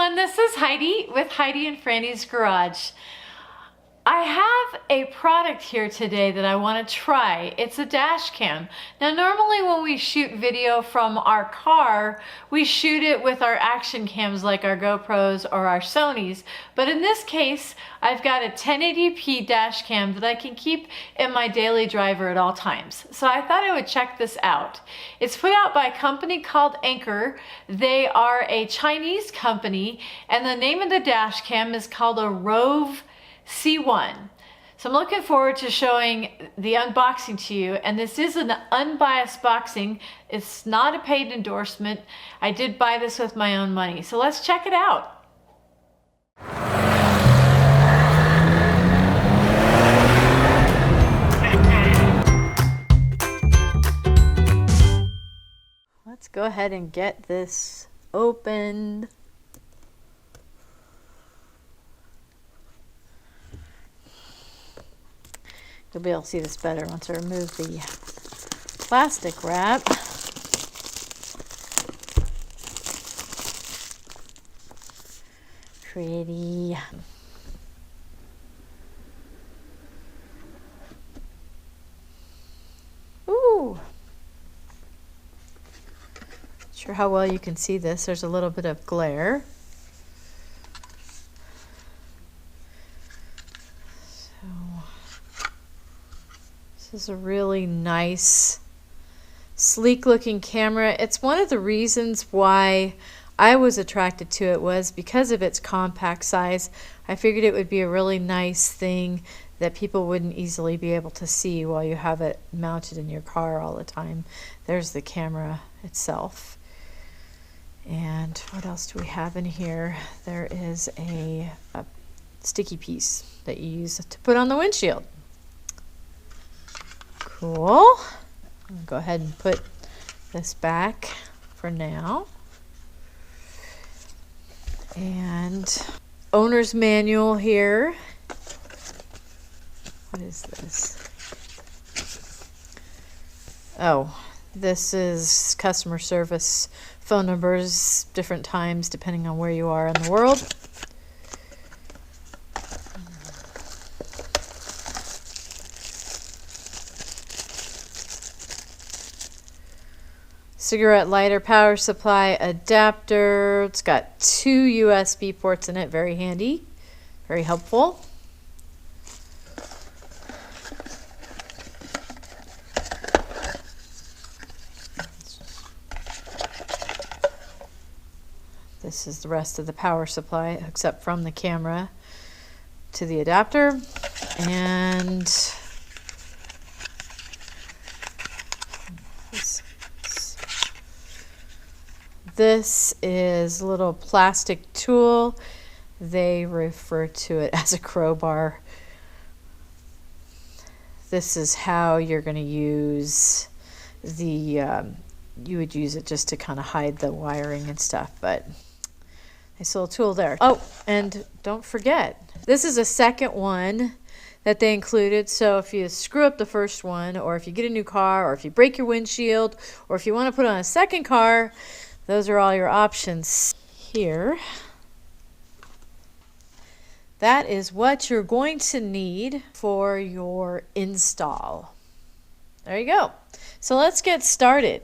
everyone, this is Heidi with Heidi and Franny's Garage. I have a product here today that I want to try. It's a dash cam. Now normally when we shoot video from our car, we shoot it with our action cams like our GoPros or our Sonys. But in this case, I've got a 1080p dash cam that I can keep in my daily driver at all times. So I thought I would check this out. It's put out by a company called Anker. They are a Chinese company and the name of the dash cam is called a Roav C1. So I'm looking forward to showing the unboxing to you, and this is an unbiased boxing. It's not a paid endorsement. I did buy this with my own money. So let's check it out. Let's go ahead and get this opened. You'll be able to see this better once I remove the plastic wrap. Pretty. Ooh. Not sure how well you can see this. There's a little bit of glare. This is a really nice, sleek looking camera. It's one of the reasons why I was attracted to it was because of its compact size. I figured it would be a really nice thing that people wouldn't easily be able to see while you have it mounted in your car all the time. There's the camera itself. And what else do we have in here? There is a sticky piece that you use to put on the windshield. Cool. I'll go ahead and put this back for now. And owner's manual here. What is this? Oh, this is customer service phone numbers, different times depending on where you are in the world. Cigarette lighter, power supply, adapter. It's got 2 USB ports in it, very handy, very helpful. This is the rest of the power supply. It hooks up from the camera to the adapter. And this is a little plastic tool. They refer to it as a crowbar. This is how you're going to use the, you would use it just to kind of hide the wiring and stuff, but nice little tool there. Oh, and don't forget, this is a second one that they included. So if you screw up the first one, or if you get a new car, or if you break your windshield, or if you want to put on a second car, those are all your options here. That is what you're going to need for your install. There you go. So let's get started.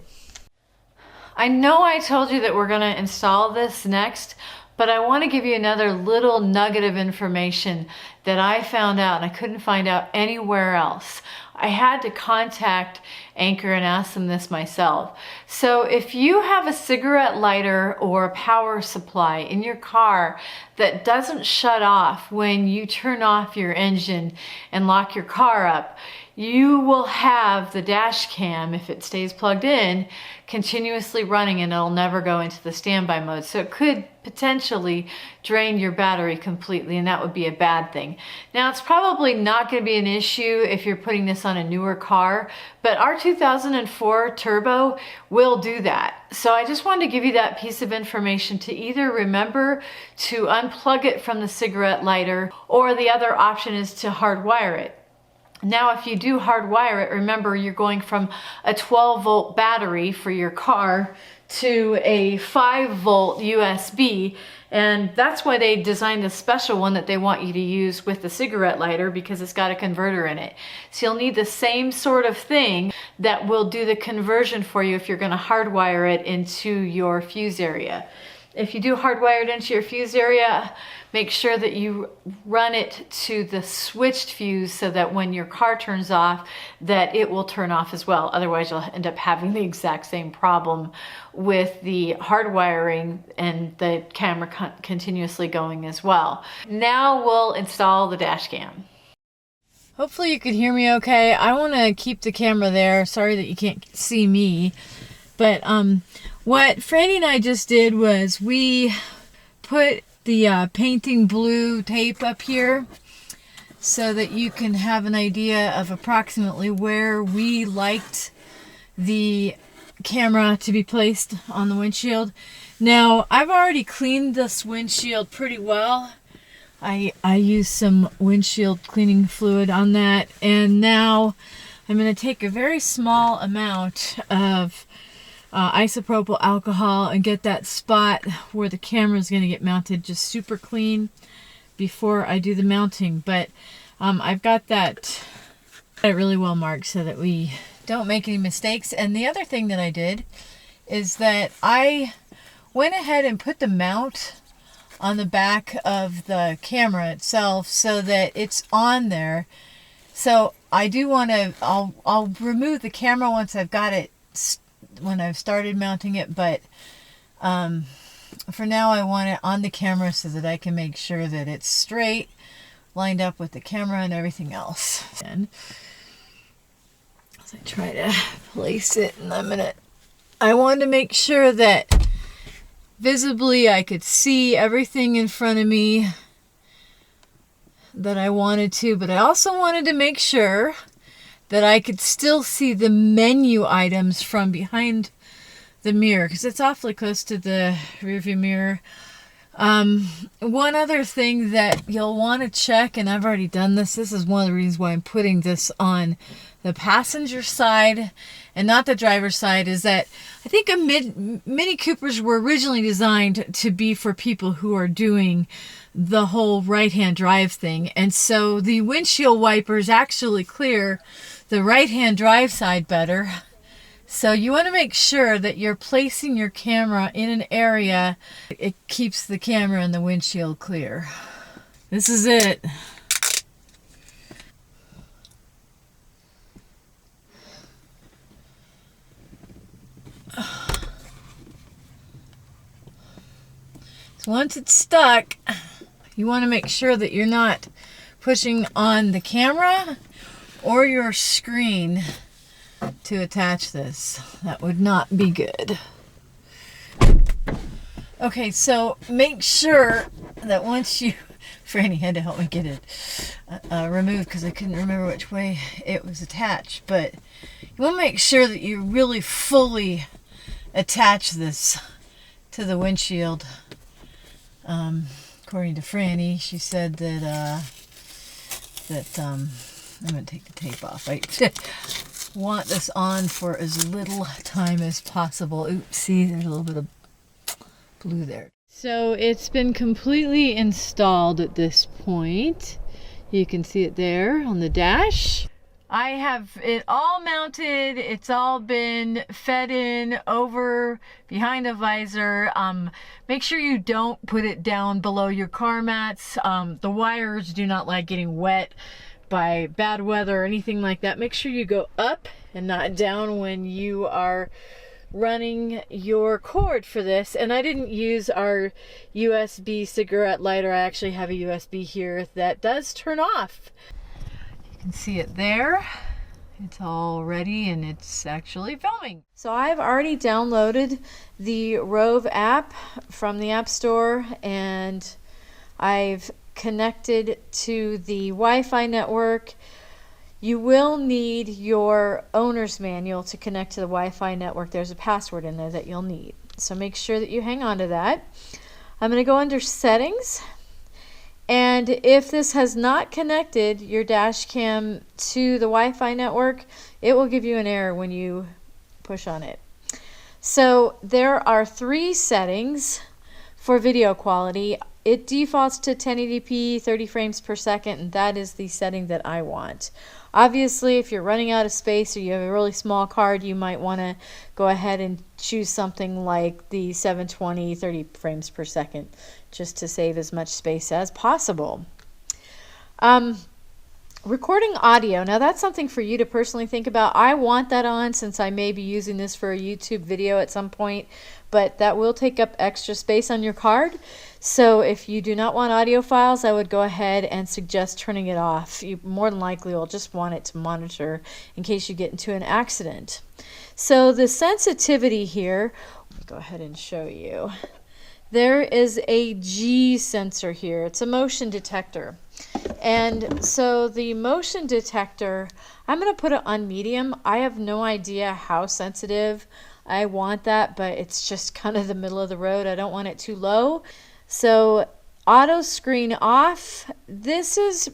I know I told you that we're going to install this next, but I want to give you another little nugget of information that I found out and I couldn't find out anywhere else. I had to contact Anker and ask them this myself. So if you have a cigarette lighter or a power supply in your car that doesn't shut off when you turn off your engine and lock your car up, you will have the dash cam, if it stays plugged in, continuously running and it'll never go into the standby mode. So it could potentially drain your battery completely, and that would be a bad thing. Now, it's probably not going to be an issue if you're putting this on a newer car, but our 2004 Turbo will do that. So I just wanted to give you that piece of information to either remember to unplug it from the cigarette lighter, or the other option is to hardwire it. Now, if you do hardwire it, remember you're going from a 12-volt battery for your car to a 5-volt USB, and that's why they designed a special one that they want you to use with the cigarette lighter, because it's got a converter in it. So you'll need the same sort of thing that will do the conversion for you if you're going to hardwire it into your fuse area. If you do hardwire it into your fuse area, make sure that you run it to the switched fuse so that when your car turns off, that it will turn off as well. Otherwise, you'll end up having the exact same problem with the hardwiring and the camera continuously going as well. Now we'll install the dash cam. Hopefully you could hear me okay. I want to keep the camera there. Sorry that you can't see me. But what Franny and I just did was we put the painting blue tape up here so that you can have an idea of approximately where we liked the camera to be placed on the windshield. Now, I've already cleaned this windshield pretty well. I used some windshield cleaning fluid on that, and now I'm going to take a very small amount of isopropyl alcohol and get that spot where the camera is going to get mounted just super clean before I do the mounting. But I've got that really well marked so that we don't make any mistakes. And the other thing that I did is that I went ahead and put the mount on the back of the camera itself so that it's on there. So I do want to, I'll remove the camera once I've got it, when I've started mounting it, but for now I want it on the camera so that I can make sure that it's straight, lined up with the camera and everything else. And as I try to place it in a minute, I wanted to make sure that visibly I could see everything in front of me that I wanted to, but I also wanted to make sure that I could still see the menu items from behind the mirror, because it's awfully close to the rearview mirror. One other thing that you'll want to check, and I've already done this, this is one of the reasons why I'm putting this on the passenger side and not the driver's side, is that I think Mini Coopers were originally designed to be for people who are doing the whole right-hand drive thing, and so the windshield wipers actually clear the right-hand drive side better. So you want to make sure that you're placing your camera in an area it keeps the camera and the windshield clear. This is it. So once it's stuck, you want to make sure that you're not pushing on the camera or your screen to attach this. That would not be good. Okay, so make sure that once you... Franny had to help me get it removed because I couldn't remember which way it was attached. But you want to make sure that you really fully attach this to the windshield. According to Franny, she said that I'm going to take the tape off. I want this on for as little time as possible. Oops, see, there's a little bit of blue there. So it's been completely installed at this point. You can see it there on the dash. I have it all mounted. It's all been fed in over behind the visor. Make sure you don't put it down below your car mats. The wires do not like getting wet by bad weather or anything like that. Make sure you go up and not down when you are running your cord for this. And I didn't use our USB cigarette lighter. I actually have a USB here that does turn off. You can see it there. It's all ready and it's actually filming. So I've already downloaded the Roav app from the App Store, and I've connected to the Wi-Fi network. You will need your owner's manual to connect to the Wi-Fi network. There's a password in there that you'll need. So make sure that you hang on to that. I'm going to go under settings. And if this has not connected your dash cam to the Wi-Fi network, it will give you an error when you push on it. So there are 3 settings for video quality. It defaults to 1080p 30 frames per second, and that is the setting that I want. Obviously, if you're running out of space or you have a really small card, you might want to go ahead and choose something like the 720 30 frames per second, just to save as much space as possible. Recording audio, now that's something for you to personally think about. I want that on since I may be using this for a YouTube video at some point, but that will take up extra space on your card. So if you do not want audio files, I would go ahead and suggest turning it off. You more than likely will just want it to monitor in case you get into an accident. So the sensitivity here, let me go ahead and show you. There is a G sensor here. It's a motion detector. And so the motion detector, I'm going to put it on medium. I have no idea how sensitive I want that, but it's just kind of the middle of the road. I don't want it too low. So auto screen off. This is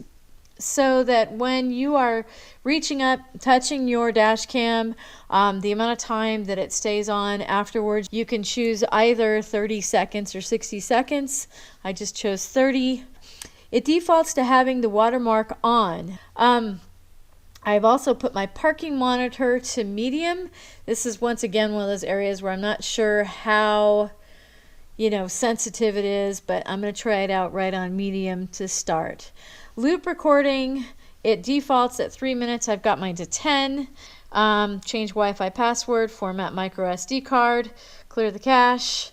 so that when you are reaching up, touching your dash cam, the amount of time that it stays on afterwards, you can choose either 30 seconds or 60 seconds. I just chose 30. It defaults to having the watermark on. I've also put my parking monitor to medium. This is once again one of those areas where I'm not sure how sensitive it is, but I'm going to try it out right on medium to start. Loop recording, it defaults at 3 minutes. I've got mine to 10. Change Wi-Fi password, format micro SD card, clear the cache.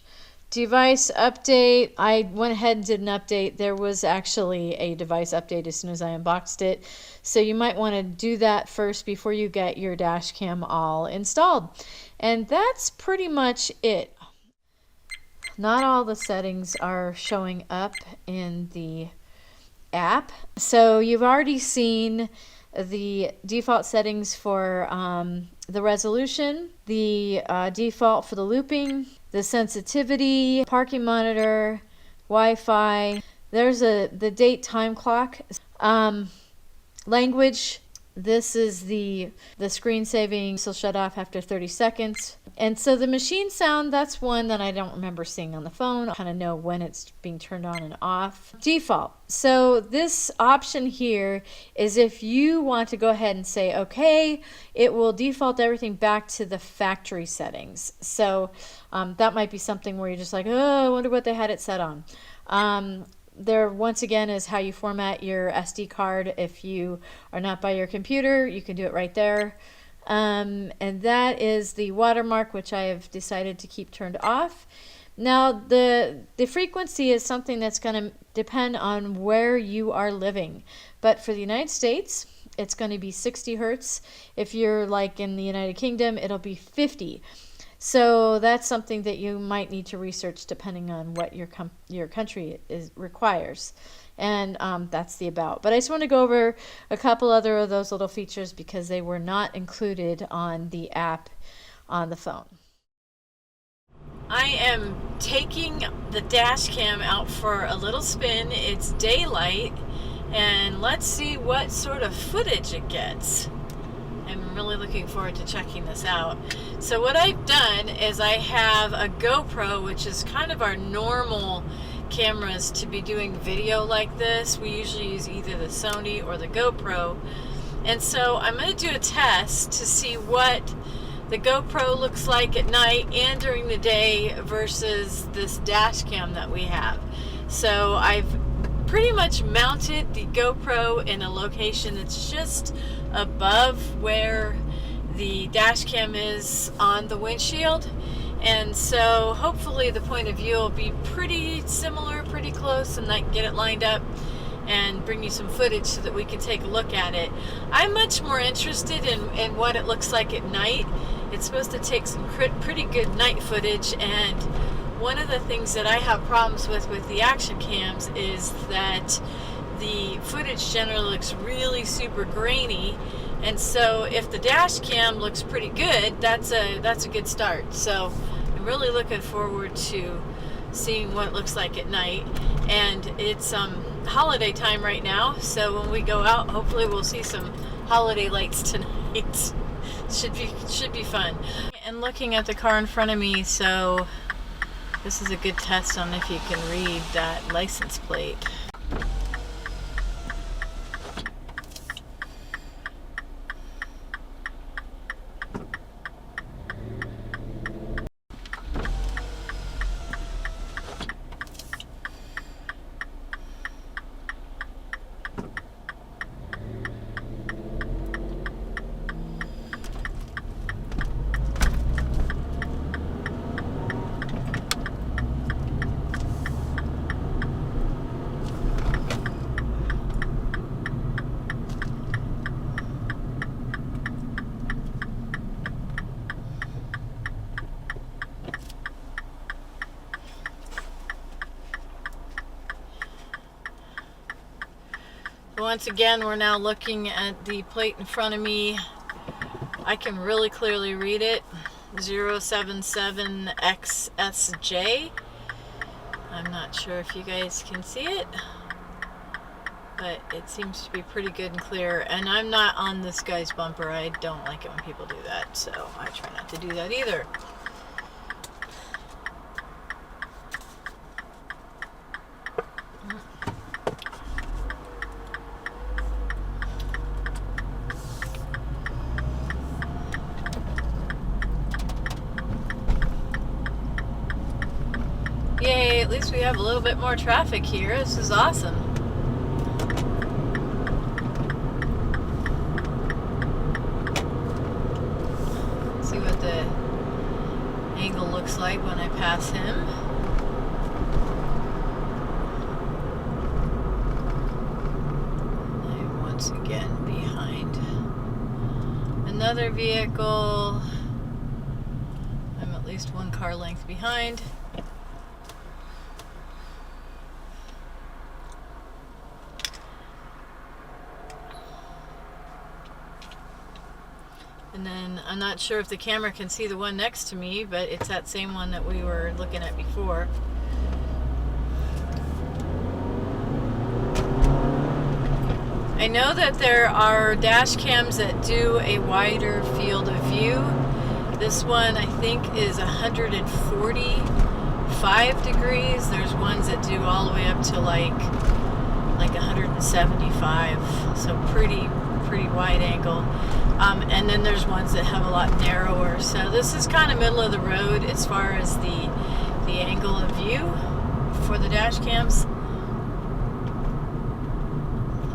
Device update, I went ahead and did an update. There was actually a device update as soon as I unboxed it. So you might want to do that first before you get your dash cam all installed. And that's pretty much it. Not all the settings are showing up in the app. So you've already seen the default settings for the resolution, the default for the looping, the sensitivity, parking monitor, Wi-Fi. There's the date time clock. Language, this is the screen saving, so shut off after 30 seconds. And so the machine sound, that's one that I don't remember seeing on the phone. I kind of know when it's being turned on and off. Default. So this option here is if you want to go ahead and say, okay, it will default everything back to the factory settings. So that might be something where you're just like, oh, I wonder what they had it set on. There, once again, is how you format your SD card. If you are not by your computer, you can do it right there. And that is the watermark, which I have decided to keep turned off. Now, the frequency is something that's going to depend on where you are living. But for the United States, it's going to be 60 hertz. If you're like in the United Kingdom, it'll be 50. So that's something that you might need to research depending on what your country requires. And that's the about. But I just want to go over a couple other of those little features because they were not included on the app on the phone. I am taking the dash cam out for a little spin. It's daylight, and let's see what sort of footage it gets. I'm really looking forward to checking this out. So what I've done is I have a GoPro, which is kind of our normal cameras to be doing video like this. We usually use either the Sony or the GoPro. And so I'm going to do a test to see what the GoPro looks like at night and during the day versus this dash cam that we have. So I've pretty much mounted the GoPro in a location that's just above where the dash cam is on the windshield, and so hopefully the point of view will be pretty similar, pretty close, and I can get it lined up and bring you some footage so that we can take a look at it. I'm much more interested in what it looks like at night. It's supposed to take some pretty good night footage, and one of the things that I have problems with the action cams is that the footage generally looks really super grainy, and so if the dash cam looks pretty good, that's a good start. So I'm really looking forward to seeing what it looks like at night. And it's holiday time right now, so when we go out, hopefully we'll see some holiday lights tonight. Should be fun. and looking at the car in front of me, so this is a good test on if you can read that license plate. Once again, we're now looking at the plate in front of me. I can really clearly read it. 077XSJ. I'm not sure if you guys can see it, but it seems to be pretty good and clear. And I'm not on this guy's bumper. I don't like it when people do that, so I try not to do that either. Yay, at least we have a little bit more traffic here. This is awesome. Let's see what the angle looks like when I pass him. I'm once again behind another vehicle. I'm at least one car length behind. And then I'm not sure if the camera can see the one next to me, but it's that same one that we were looking at before. I know that there are dash cams that do a wider field of view. This one I think is 145 degrees. There's ones that do all the way up to like 175, so pretty wide angle. And then there's ones that have a lot narrower. So this is kind of middle of the road as far as the angle of view for the dash cams.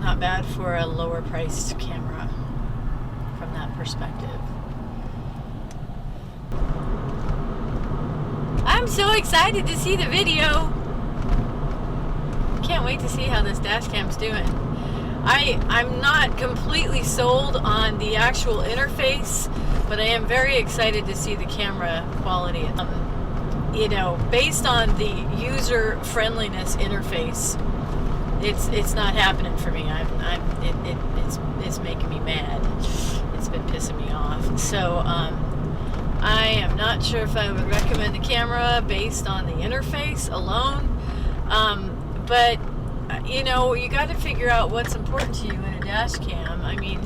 Not bad for a lower priced camera from that perspective. I'm so excited to see the video. Can't wait to see how this dash cam's doing. I'm not completely sold on the actual interface, but I am very excited to see the camera quality. You know, based on the user friendliness interface, it's not happening for me. It's making me mad. It's been pissing me off. So I am not sure if I would recommend the camera based on the interface alone. But you know, you got to figure out what's important to you in a dash cam. I mean,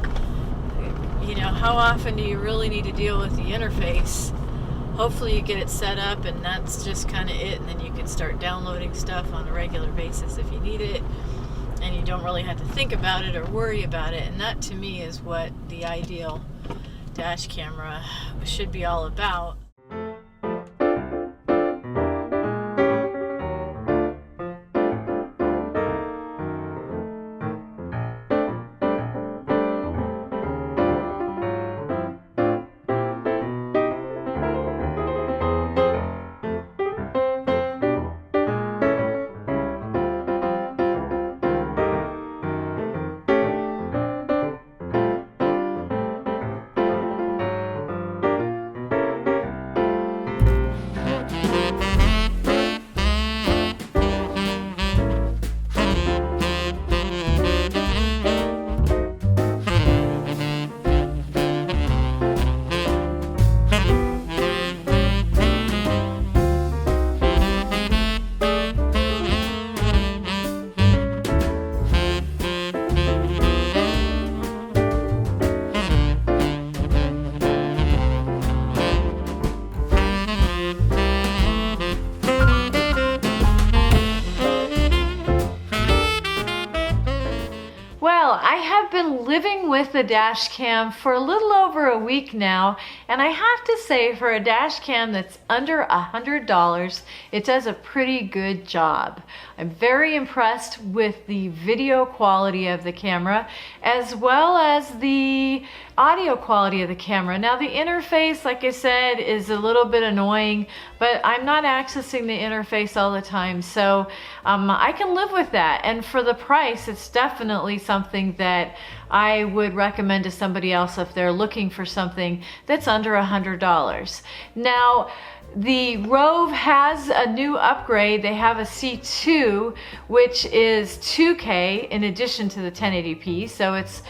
you know, how often do you really need to deal with the interface? Hopefully you get it set up and that's just kind of it, and then you can start downloading stuff on a regular basis if you need it, and you don't really have to think about it or worry about it. And that to me is what the ideal dash camera should be all about. living with the Dashcam for a little over a week now, and I have to say, for a Dashcam that's under $100, it does a pretty good job. I'm very impressed with the video quality of the camera, as well as the audio quality of the camera. Now the interface, like I said, is a little bit annoying, but I'm not accessing the interface all the time, so I can live with that. And for the price, it's definitely something that I would recommend to somebody else if they're looking for something that's under $100. Now, the Roav has a new upgrade. They have a C2, which is 2K in addition to the 1080p, so it's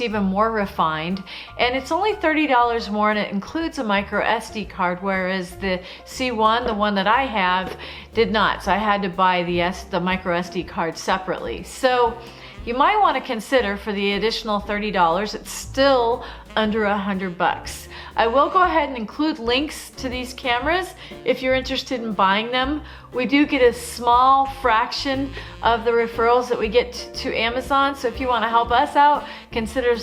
even more refined, and it's only $30 more, and it includes a micro SD card, whereas the C1, the one that I have, did not. So I had to buy the micro SD card separately. So you might want to consider, for the additional $30, it's still under $100. I will go ahead and include links to these cameras if you're interested in buying them. We do get a small fraction of the referrals that we get to Amazon, so if you want to help us out, consider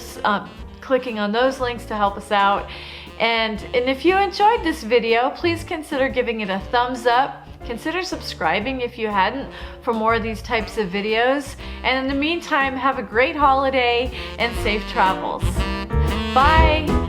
clicking on those links to help us out. And if you enjoyed this video, please consider giving it a thumbs up. Consider subscribing if you hadn't for more of these types of videos. And in the meantime, have a great holiday and safe travels. Bye.